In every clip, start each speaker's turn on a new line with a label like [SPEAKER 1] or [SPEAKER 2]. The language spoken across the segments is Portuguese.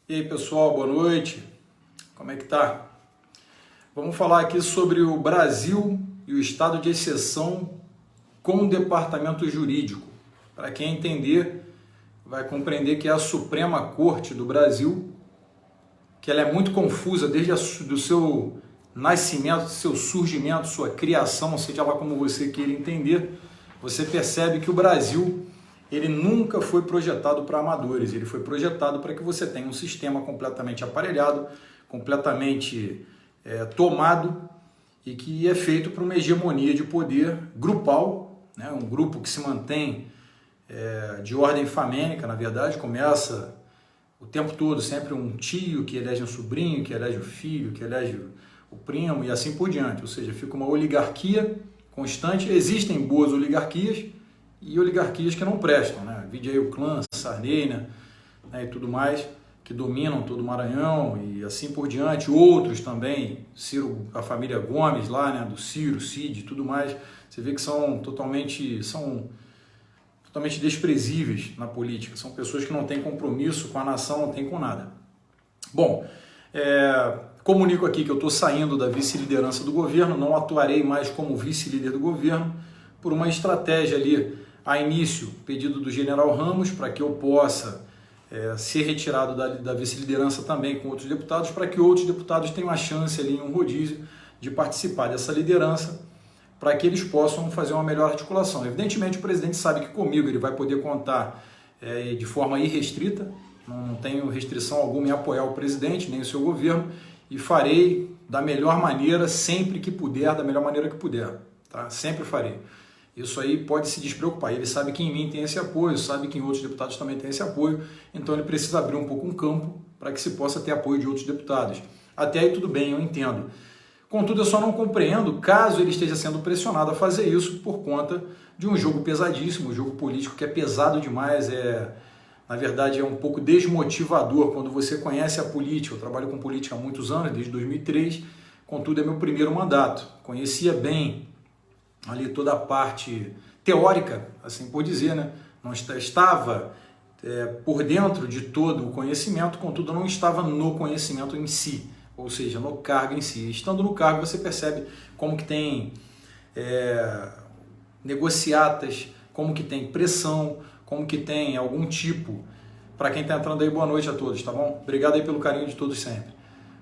[SPEAKER 1] E aí pessoal, boa noite, como é que tá? Vamos falar aqui sobre o Brasil e o estado de exceção com o departamento jurídico. Para quem entender, vai compreender que é a Suprema Corte do Brasil, que ela é muito confusa desde do seu nascimento, seu surgimento, sua criação, seja lá como você queira entender. Você percebe que o Brasil ele nunca foi projetado para amadores, ele foi projetado para que você tenha um sistema completamente aparelhado, completamente tomado e que é feito para uma hegemonia de poder grupal, né? Um grupo que se mantém de ordem famênica, na verdade, começa o tempo todo sempre um tio que elege um sobrinho, que elege o filho, que elege o primo e assim por diante, ou seja, fica uma oligarquia constante. Existem boas oligarquias e oligarquias que não prestam, né? Vide aí o clã Sarney, né? E tudo mais, que dominam todo o Maranhão e assim por diante. Outros também, Ciro, a família Gomes lá, né? Do Ciro, Cid e tudo mais. Você vê que são totalmente desprezíveis na política. São pessoas que não têm compromisso com a nação, não têm com nada. Bom, comunico aqui que eu estou saindo da vice-liderança do governo, não atuarei mais como vice-líder do governo, por uma estratégia ali, a início, pedido do general Ramos, para que eu possa ser retirado da vice-liderança também com outros deputados, para que outros deputados tenham a chance ali em um rodízio de participar dessa liderança, para que eles possam fazer uma melhor articulação. Evidentemente, o presidente sabe que comigo ele vai poder contar de forma irrestrita, não tenho restrição alguma em apoiar o presidente, nem o seu governo, e farei da melhor maneira, sempre que puder, da melhor maneira que puder, tá? Sempre farei. Isso aí pode se despreocupar. Ele sabe que em mim tem esse apoio, sabe que em outros deputados também tem esse apoio, então ele precisa abrir um pouco um campo para que se possa ter apoio de outros deputados. Até aí tudo bem, eu entendo. Contudo, eu só não compreendo caso ele esteja sendo pressionado a fazer isso por conta de um jogo pesadíssimo, um jogo político que é pesado demais, na verdade é um pouco desmotivador quando você conhece a política. Eu trabalho com política há muitos anos, desde 2003, contudo é meu primeiro mandato. Conhecia bem ali toda a parte teórica, assim por dizer, né? Não estava por dentro de todo o conhecimento, contudo não estava no conhecimento em si, ou seja, no cargo em si. Estando no cargo você percebe como que tem negociatas, como que tem pressão, como que tem algum tipo. Para quem está entrando aí, boa noite a todos, tá bom? Obrigado aí pelo carinho de todos sempre.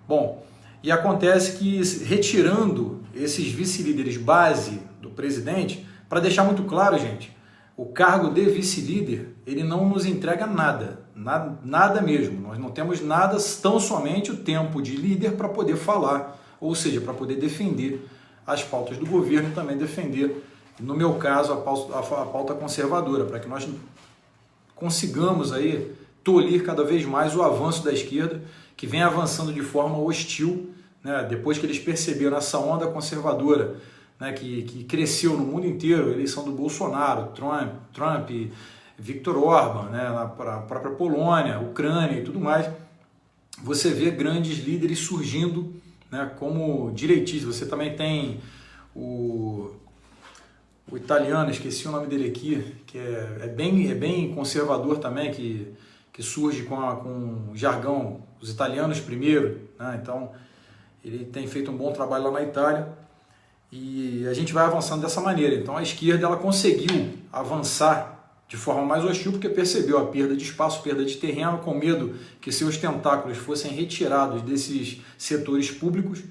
[SPEAKER 1] Bom, e acontece que retirando esses vice-líderes base do presidente, para deixar muito claro, gente, o cargo de vice-líder, ele não nos entrega nada, nada mesmo. Nós não temos nada, tão somente o tempo de líder para poder falar, ou seja, para poder defender as pautas do governo e também defender, no meu caso, a pauta conservadora, para que nós consigamos aí tolir cada vez mais o avanço da esquerda, que vem avançando de forma hostil, né? Depois que eles perceberam essa onda conservadora, né, que cresceu no mundo inteiro, a eleição do Bolsonaro, Trump, Viktor Orbán, né, na própria Polônia, Ucrânia e tudo mais, você vê grandes líderes surgindo, né, como direitistas. Você também tem o italiano, esqueci o nome dele aqui, que é bem conservador também, que surge com o jargão, os italianos primeiro, né? Então ele tem feito um bom trabalho lá na Itália e a gente vai avançando dessa maneira. Então a esquerda ela conseguiu avançar de forma mais hostil porque percebeu a perda de espaço, perda de terreno, com medo que seus tentáculos fossem retirados desses setores públicos.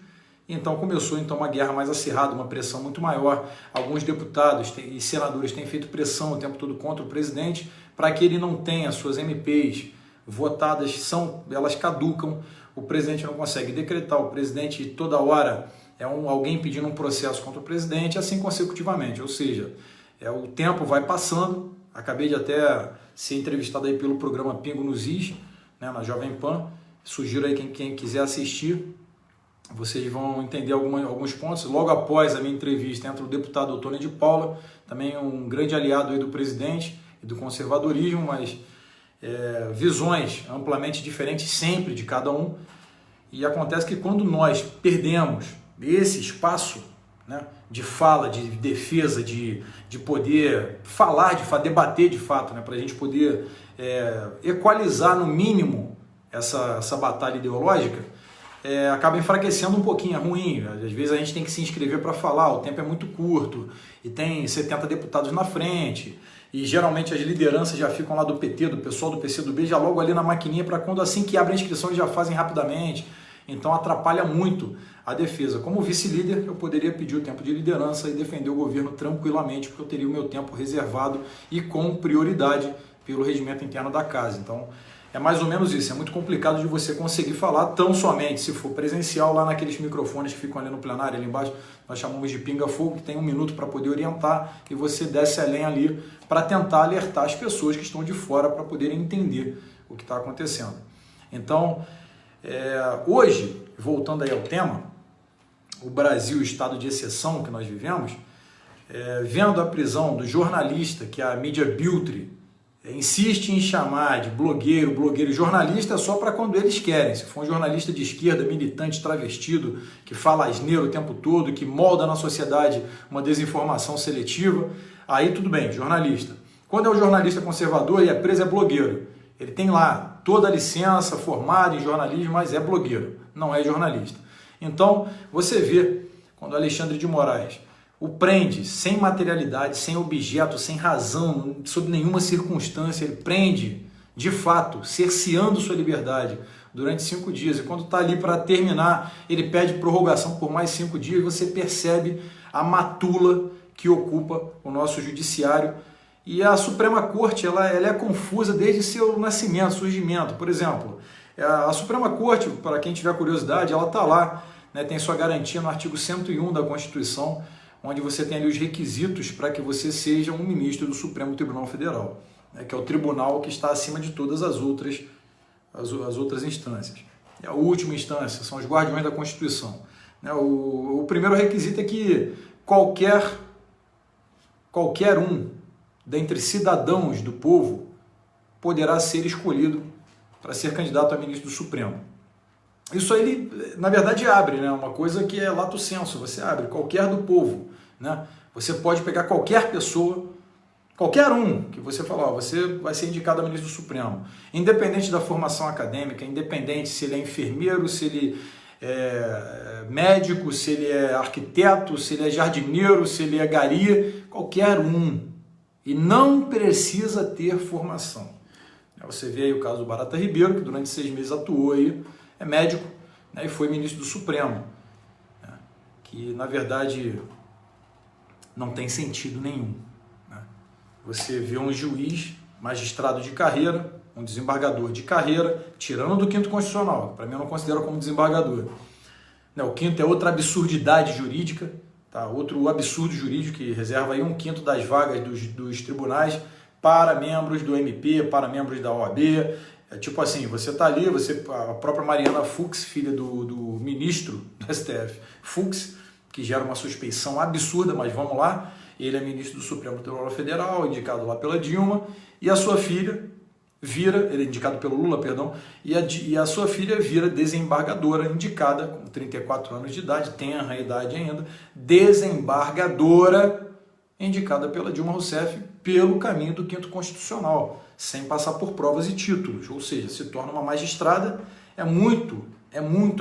[SPEAKER 1] Então começou uma guerra mais acirrada, uma pressão muito maior. Alguns deputados e senadores têm feito pressão o tempo todo contra o presidente para que ele não tenha suas MPs votadas, elas caducam, o presidente não consegue decretar, o presidente toda hora alguém pedindo um processo contra o presidente, assim consecutivamente, ou seja, o tempo vai passando. Acabei de até ser entrevistado aí pelo programa Pingo nos Is, né, na Jovem Pan, sugiro aí quem quiser assistir, vocês vão entender alguns pontos. Logo após a minha entrevista entra o deputado Antônio de Paula, também um grande aliado aí do presidente e do conservadorismo, mas visões amplamente diferentes sempre de cada um. E acontece que quando nós perdemos esse espaço, né, de fala, de defesa, de poder falar, debater de fato, né, para a gente poder equalizar no mínimo essa batalha ideológica, acaba enfraquecendo um pouquinho, é ruim. Às vezes a gente tem que se inscrever para falar, o tempo é muito curto, e tem 70 deputados na frente, e geralmente as lideranças já ficam lá do PT, do pessoal do PCdoB, já logo ali na maquininha, para quando assim que abre a inscrição eles já fazem rapidamente. Então atrapalha muito a defesa. Como vice-líder, eu poderia pedir o tempo de liderança e defender o governo tranquilamente, porque eu teria o meu tempo reservado e com prioridade pelo regimento interno da casa. Então, é mais ou menos isso. É muito complicado de você conseguir falar tão somente se for presencial lá naqueles microfones que ficam ali no plenário, ali embaixo, nós chamamos de pinga-fogo, que tem 1 minuto para poder orientar e você desce a lenha ali para tentar alertar as pessoas que estão de fora para poderem entender o que está acontecendo. Então, hoje, voltando aí ao tema, o Brasil, o estado de exceção que nós vivemos, vendo a prisão do jornalista que a mídia Biltre insiste em chamar de blogueiro e jornalista só para quando eles querem. Se for um jornalista de esquerda, militante, travestido, que fala asneiro o tempo todo, que molda na sociedade uma desinformação seletiva, aí tudo bem, jornalista. Quando é um jornalista conservador e é preso, é blogueiro. Ele tem lá toda a licença, formado em jornalismo, mas é blogueiro, não é jornalista. Então, você vê, quando Alexandre de Moraes o prende sem materialidade, sem objeto, sem razão, sob nenhuma circunstância, ele prende, de fato, cerceando sua liberdade durante 5 dias. E quando está ali para terminar, ele pede prorrogação por mais 5 dias, e você percebe a matula que ocupa o nosso judiciário. E a Suprema Corte ela é confusa desde seu nascimento, surgimento. Por exemplo, a Suprema Corte, para quem tiver curiosidade, ela está lá, né, tem sua garantia no artigo 101 da Constituição, onde você tem ali os requisitos para que você seja um ministro do Supremo Tribunal Federal, né, que é o tribunal que está acima de todas as outras instâncias. E a última instância são os guardiões da Constituição. Né, o primeiro requisito é que qualquer um dentre cidadãos do povo poderá ser escolhido para ser candidato a ministro do Supremo. Isso aí, na verdade, abre, né, uma coisa que é lato sensu, você abre, qualquer do povo. Né? Você pode pegar qualquer pessoa, qualquer um, que você fala, você vai ser indicado a ministro do Supremo, independente da formação acadêmica, independente se ele é enfermeiro, se ele é médico, se ele é arquiteto, se ele é jardineiro, se ele é gari, qualquer um. E não precisa ter formação. Você vê aí o caso do Barata Ribeiro, que durante 6 meses atuou aí, é médico, né, e foi ministro do Supremo, né, que na verdade não tem sentido nenhum. Né? Você vê um juiz, magistrado de carreira, um desembargador de carreira, tirando do 5º Constitucional, para mim eu não considero como desembargador. Né, o 5º é outra absurdidade jurídica, tá? Outro absurdo jurídico que reserva aí 1/5 das vagas dos tribunais para membros do MP, para membros da OAB. É tipo assim, você está ali, a própria Mariana Fux, filha do ministro do STF, Fux, que gera uma suspeição absurda, mas vamos lá, ele é ministro do Supremo Tribunal Federal, indicado lá pela Dilma, e a sua filha ele é indicado pelo Lula, perdão, e a sua filha vira desembargadora, indicada com 34 anos de idade, tenra idade ainda, desembargadora, indicada pela Dilma Rousseff pelo caminho do 5º Constitucional, sem passar por provas e títulos, ou seja, se torna uma magistrada. É muito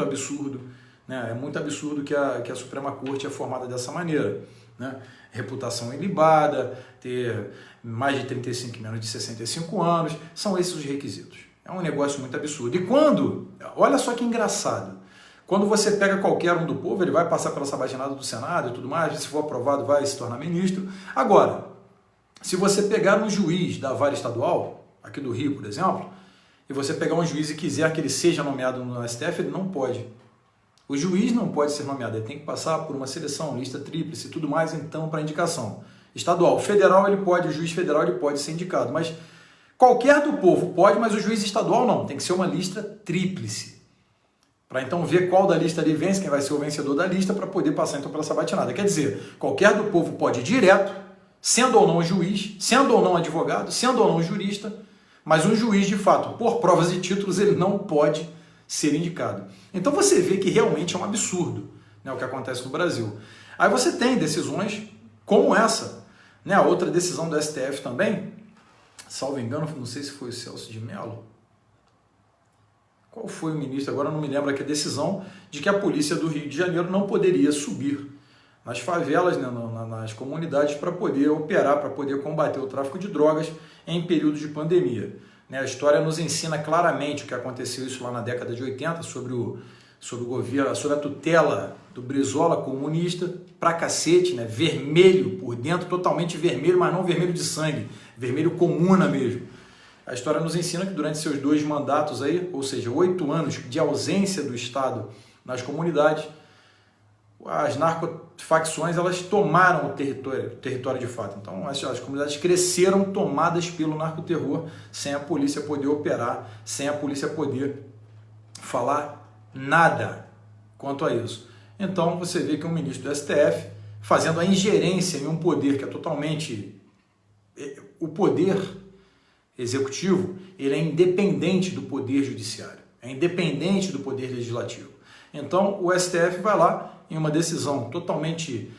[SPEAKER 1] absurdo, né? É muito absurdo que a Suprema Corte é formada dessa maneira, né? Reputação ilibada, ter mais de 35 e menos de 65 anos, são esses os requisitos. É um negócio muito absurdo. E olha só que engraçado, quando você pega qualquer um do povo, ele vai passar pela sabatinada do Senado e tudo mais, se for aprovado vai se tornar ministro. Agora, se você pegar um juiz da vara estadual, aqui do Rio, por exemplo, e você pegar um juiz e quiser que ele seja nomeado no STF, ele não pode. O juiz não pode ser nomeado, ele tem que passar por uma seleção, lista tríplice e tudo mais, então, para indicação. Estadual, federal ele pode, o juiz federal ele pode ser indicado, mas qualquer do povo pode, mas o juiz estadual não, tem que ser uma lista tríplice. Para então ver qual da lista ali vence, quem vai ser o vencedor da lista, para poder passar então pela sabatinada. Quer dizer, qualquer do povo pode ir direto, sendo ou não juiz, sendo ou não advogado, sendo ou não jurista, mas um juiz, de fato, por provas e títulos, ele não pode ser indicado. Então você vê que realmente é um absurdo, né, o que acontece no Brasil. Aí você tem decisões como essa, né, a outra decisão do STF também, salvo engano, não sei se foi o Celso de Mello, Qual foi o ministro? Agora eu não me lembro aqui a decisão de que a polícia do Rio de Janeiro não poderia subir nas favelas, né, nas comunidades, para poder operar, para poder combater o tráfico de drogas em períodos de pandemia. Né, a história nos ensina claramente o que aconteceu isso lá na década de 80, sobre o governo, sobre a tutela do Brizola comunista, pra cacete, né, vermelho por dentro, totalmente vermelho, mas não vermelho de sangue, vermelho comuna mesmo. A história nos ensina que durante seus 2 mandatos aí, ou seja, 8 anos de ausência do Estado nas comunidades, as narcofacções elas tomaram o território de fato. Então as comunidades cresceram tomadas pelo narcoterror, sem a polícia poder operar, sem a polícia poder falar nada quanto a isso. Então você vê que um ministro do STF fazendo a ingerência em um poder que é totalmente... O poder executivo, ele é independente do poder judiciário, é independente do poder legislativo. Então o STF vai lá em uma decisão totalmente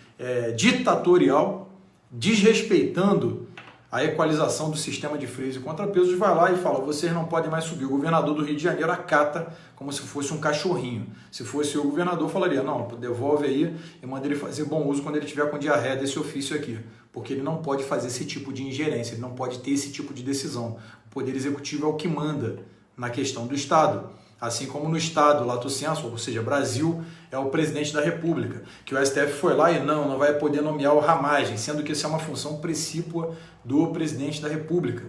[SPEAKER 1] ditatorial, desrespeitando a equalização do sistema de freios e contrapesos, vai lá e fala, vocês não podem mais subir. O governador do Rio de Janeiro acata como se fosse um cachorrinho. Se fosse o governador, falaria, não, devolve aí e manda ele fazer bom uso quando ele tiver com diarreia desse ofício aqui. Porque ele não pode fazer esse tipo de ingerência, ele não pode ter esse tipo de decisão. O Poder Executivo é o que manda na questão do Estado. Assim como no Estado, lato sensu, ou seja, Brasil é o presidente da República, que o STF foi lá e não vai poder nomear o Ramagem, sendo que isso é uma função precípua do presidente da República.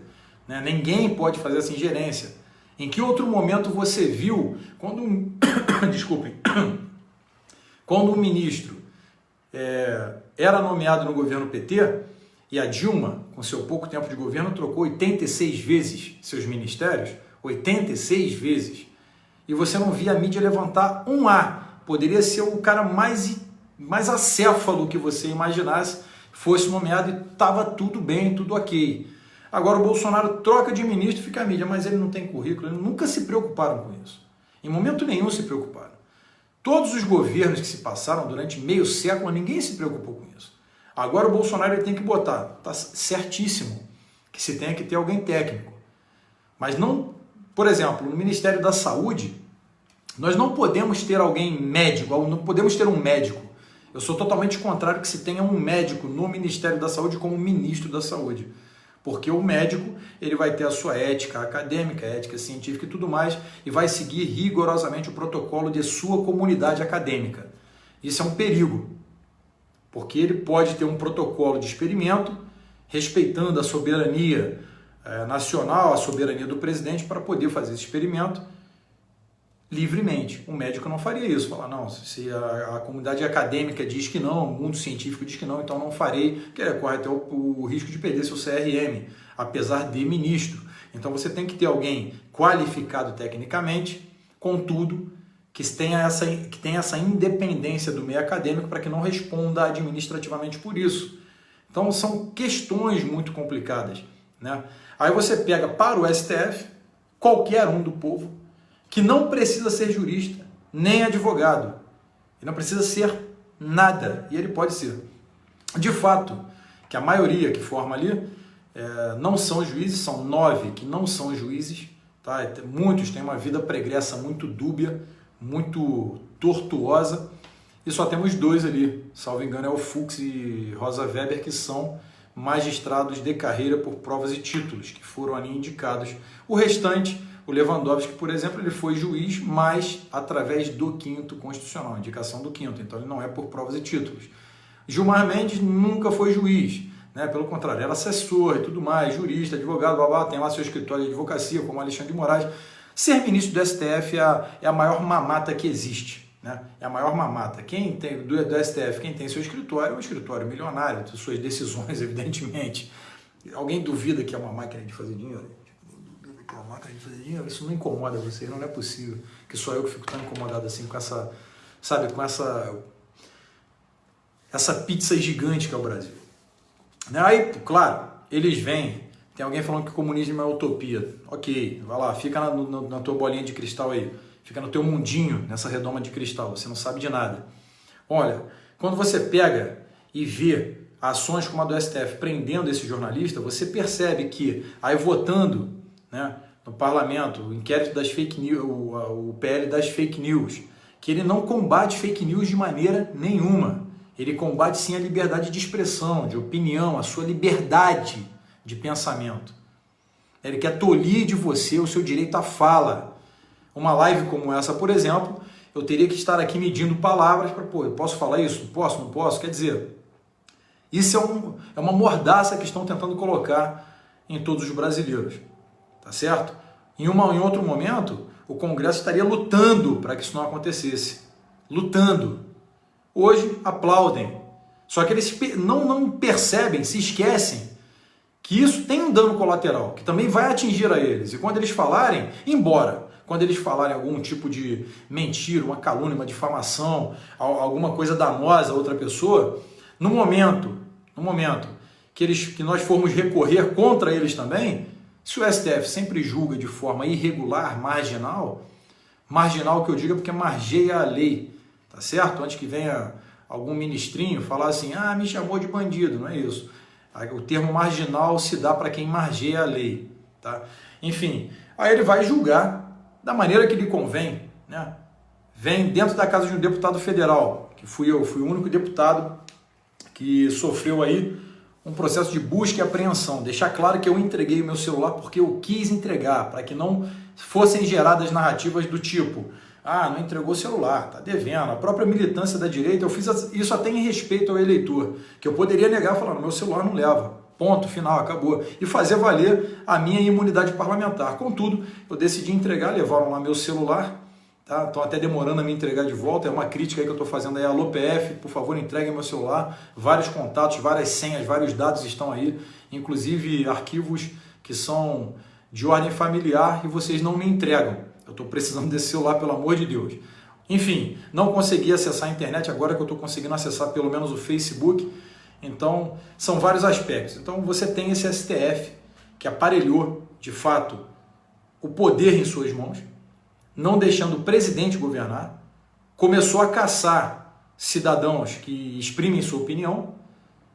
[SPEAKER 1] Né? Ninguém pode fazer essa ingerência. Em que outro momento você viu, quando quando um ministro era nomeado no governo PT, e a Dilma, com seu pouco tempo de governo, trocou 86 vezes seus ministérios, 86 vezes, e você não via a mídia levantar um A. Poderia ser o cara mais acéfalo que você imaginasse, fosse nomeado e estava tudo bem, tudo ok. Agora o Bolsonaro troca de ministro e fica a mídia, mas ele não tem currículo, eles nunca se preocuparam com isso. Em momento nenhum se preocuparam. Todos os governos que se passaram durante meio século, ninguém se preocupou com isso. Agora o Bolsonaro ele tem que botar, está certíssimo, que se tenha que ter alguém técnico. Mas não... Por exemplo, no Ministério da Saúde, nós não podemos ter alguém médico, não podemos ter um médico. Eu sou totalmente contrário que se tenha um médico no Ministério da Saúde como ministro da Saúde. Porque o médico ele vai ter a sua ética acadêmica, ética científica e tudo mais, e vai seguir rigorosamente o protocolo de sua comunidade acadêmica. Isso é um perigo, porque ele pode ter um protocolo de experimento, respeitando a soberania nacional, a soberania do presidente, para poder fazer esse experimento livremente. O médico não faria isso, falar, não, se a comunidade acadêmica diz que não, o mundo científico diz que não, então não farei, que corre até o risco de perder seu CRM, apesar de ministro. Então você tem que ter alguém qualificado tecnicamente, contudo, que tenha essa independência do meio acadêmico para que não responda administrativamente por isso. Então são questões muito complicadas, né? Aí você pega para o STF, qualquer um do povo, que não precisa ser jurista, nem advogado. Ele não precisa ser nada, e ele pode ser. De fato, que a maioria que forma ali não são juízes, são 9 que não são juízes, tá? Muitos têm uma vida pregressa muito dúbia, muito tortuosa, e só temos 2 ali, salvo engano é o Fux e Rosa Weber, que são magistrados de carreira por provas e títulos, que foram ali indicados. O restante, o Lewandowski, por exemplo, ele foi juiz, mas através do 5º Constitucional, indicação do 5º, então ele não é por provas e títulos. Gilmar Mendes nunca foi juiz, né? Pelo contrário, era assessor e tudo mais, jurista, advogado, babá, tem lá seu escritório de advocacia, como Alexandre de Moraes. Ser ministro do STF é a maior mamata que existe. Né? É a maior mamata. Quem tem do STF, quem tem seu escritório, é um escritório milionário, suas decisões, evidentemente. Alguém duvida que é uma máquina de fazer dinheiro? Duvida que é uma máquina de fazer dinheiro? Isso não incomoda você, não é possível que só eu que fico tão incomodado assim com essa, sabe, com essa pizza gigante que é o Brasil. Aí, claro, eles vêm, tem alguém falando que o comunismo é utopia. Ok, vai lá, fica na tua bolinha de cristal aí. Fica no teu mundinho, nessa redoma de cristal, você não sabe de nada. Olha, quando você pega e vê ações como a do STF prendendo esse jornalista, você percebe que, aí votando, né, no parlamento, o inquérito das fake news, o PL das fake news, que ele não combate fake news de maneira nenhuma. Ele combate sim a liberdade de expressão, de opinião, a sua liberdade de pensamento. Ele quer tolir de você o seu direito à fala. Uma live como essa, por exemplo, eu teria que estar aqui medindo palavras para, eu posso falar isso? Não posso? Não posso? Quer dizer, isso é uma mordaça que estão tentando colocar em todos os brasileiros. Tá certo? Em outro momento, o Congresso estaria lutando para que isso não acontecesse. Lutando. Hoje, aplaudem. Só que eles não percebem, se esquecem, que isso tem um dano colateral, que também vai atingir a eles. E quando eles falarem, quando eles falarem algum tipo de mentira, uma calúnia, uma difamação, alguma coisa danosa a outra pessoa, no momento que nós formos recorrer contra eles também, se o STF sempre julga de forma irregular, marginal que eu diga porque margeia a lei, tá certo? Antes que venha algum ministrinho falar assim, me chamou de bandido, não é isso. O termo marginal se dá para quem margeia a lei, tá? Enfim, aí ele vai julgar da maneira que lhe convém, né? Vem dentro da casa de um deputado federal, que fui eu, fui o único deputado que sofreu aí um processo de busca e apreensão. Deixar claro que eu entreguei o meu celular porque eu quis entregar, para que não fossem geradas narrativas do tipo, não entregou o celular, tá devendo. A própria militância da direita, eu fiz isso até em respeito ao eleitor, que eu poderia negar falando, meu celular não leva, ponto, final, acabou, e fazer valer a minha imunidade parlamentar. Contudo, eu decidi entregar, levaram lá meu celular, tá? Estão até demorando a me entregar de volta, é uma crítica aí que eu estou fazendo aí, alô PF, por favor entreguem meu celular, vários contatos, várias senhas, vários dados estão aí, inclusive arquivos que são de ordem familiar e vocês não me entregam. Eu estou precisando desse celular, pelo amor de Deus. Enfim, não consegui acessar a internet, agora que eu estou conseguindo acessar pelo menos o Facebook. Então, são vários aspectos. Então, você tem esse STF que aparelhou, de fato, o poder em suas mãos, não deixando o presidente governar, começou a caçar cidadãos que exprimem sua opinião,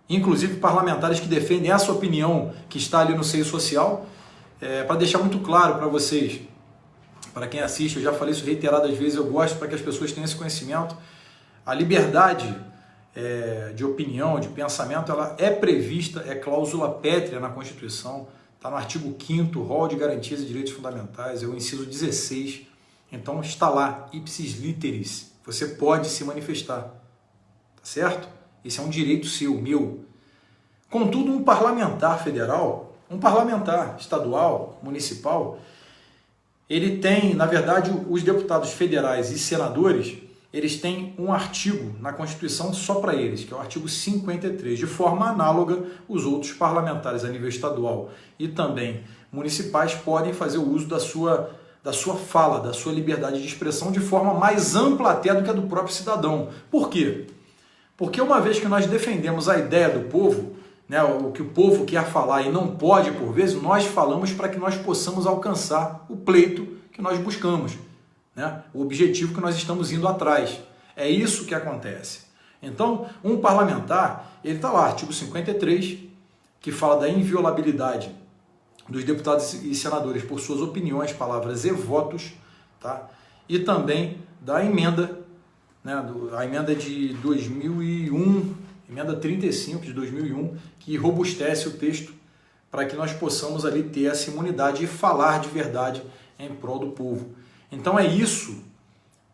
[SPEAKER 1] inclusive parlamentares que defendem essa opinião que está ali no seio social. Para deixar muito claro para vocês, para quem assiste, eu já falei isso reiteradas vezes, eu gosto para que as pessoas tenham esse conhecimento. A liberdade de opinião, de pensamento, ela é prevista, é cláusula pétrea na Constituição, está no artigo 5º, rol de garantias e direitos fundamentais, é o inciso 16. Então está lá, ipsis literis, você pode se manifestar, tá certo? Esse é um direito seu, meu. Contudo, um parlamentar federal, um parlamentar estadual, municipal, ele tem, na verdade, os deputados federais e senadores, eles têm um artigo na Constituição só para eles, que é o artigo 53. De forma análoga, os outros parlamentares a nível estadual e também municipais podem fazer o uso da sua fala, da sua liberdade de expressão de forma mais ampla até do que a do próprio cidadão. Por quê? Porque uma vez que nós defendemos a ideia do povo, né, o que o povo quer falar e não pode por vezes, nós falamos para que nós possamos alcançar o pleito que nós buscamos, né, o objetivo que nós estamos indo atrás. É isso que acontece. Então, um parlamentar, ele está lá, artigo 53, que fala da inviolabilidade dos deputados e senadores por suas opiniões, palavras e votos, tá? E também da emenda, né, a emenda de 2001, emenda 35 de 2001, que robustece o texto para que nós possamos ali ter essa imunidade e falar de verdade em prol do povo. Então é isso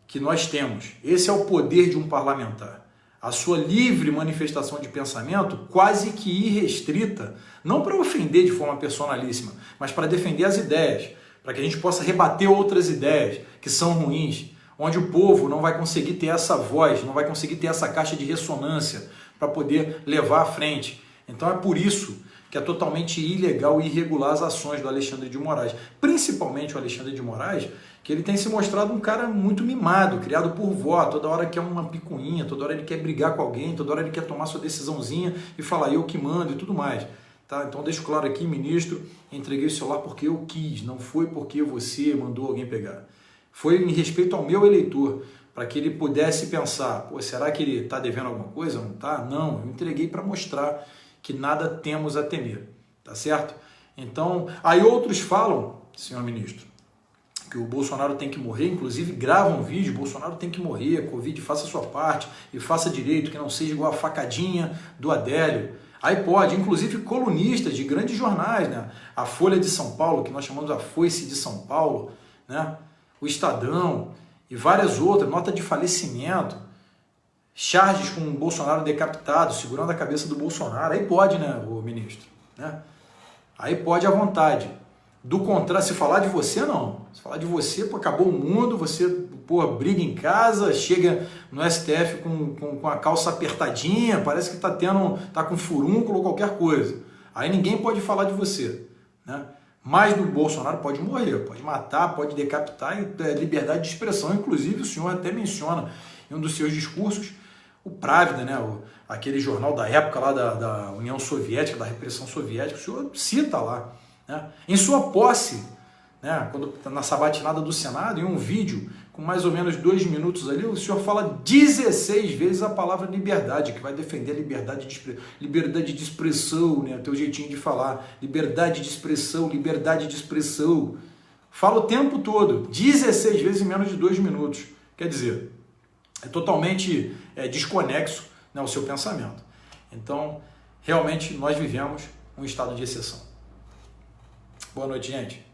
[SPEAKER 1] que nós temos. Esse é o poder de um parlamentar. A sua livre manifestação de pensamento, quase que irrestrita, não para ofender de forma personalíssima, mas para defender as ideias, para que a gente possa rebater outras ideias que são ruins, onde o povo não vai conseguir ter essa voz, não vai conseguir ter essa caixa de ressonância para poder levar à frente. Então é por isso que é totalmente ilegal e irregular as ações do Alexandre de Moraes, principalmente o Alexandre de Moraes, que ele tem se mostrado um cara muito mimado, criado por vó, toda hora quer uma picuinha, toda hora ele quer brigar com alguém, toda hora ele quer tomar sua decisãozinha e falar eu que mando e tudo mais. Tá? Então deixo claro aqui, ministro, entreguei o celular porque eu quis, não foi porque você mandou alguém pegar. Foi em respeito ao meu eleitor, para que ele pudesse pensar, pô, será que ele está devendo alguma coisa? Não está? Não, eu entreguei para mostrar que nada temos a temer, tá certo? Então, aí outros falam senhor ministro, que o Bolsonaro tem que morrer, inclusive grava um vídeo, Bolsonaro tem que morrer, Covid, faça a sua parte e faça direito, que não seja igual a facadinha do Adélio. Aí pode, inclusive colunistas de grandes jornais, né? A Folha de São Paulo, que nós chamamos a Foice de São Paulo, né? O Estadão e várias outras, nota de falecimento, charges com o Bolsonaro decapitado, segurando a cabeça do Bolsonaro. Aí pode, né, o ministro? Né? Aí pode à vontade. Do contrário, se falar de você, não. Se falar de você, pô, acabou o mundo, você pô, briga em casa, chega no STF com a calça apertadinha, parece que tá com furúnculo ou qualquer coisa. Aí ninguém pode falar de você. Né? Mas do Bolsonaro pode morrer, pode matar, pode decapitar, é liberdade de expressão. Inclusive, o senhor até menciona em um dos seus discursos o Pravda, né? Aquele jornal da época lá da União Soviética, da repressão soviética, o senhor cita lá. Né? Em sua posse, né, quando na sabatinada do Senado, em um vídeo com mais ou menos 2 minutos ali, o senhor fala 16 vezes a palavra liberdade, que vai defender a liberdade de expressão, né, o teu jeitinho de falar, liberdade de expressão, liberdade de expressão. Fala o tempo todo, 16 vezes em menos de 2 minutos. Quer dizer, é totalmente desconexo, né, o seu pensamento. Então, realmente, nós vivemos um estado de exceção. Boa noite, gente.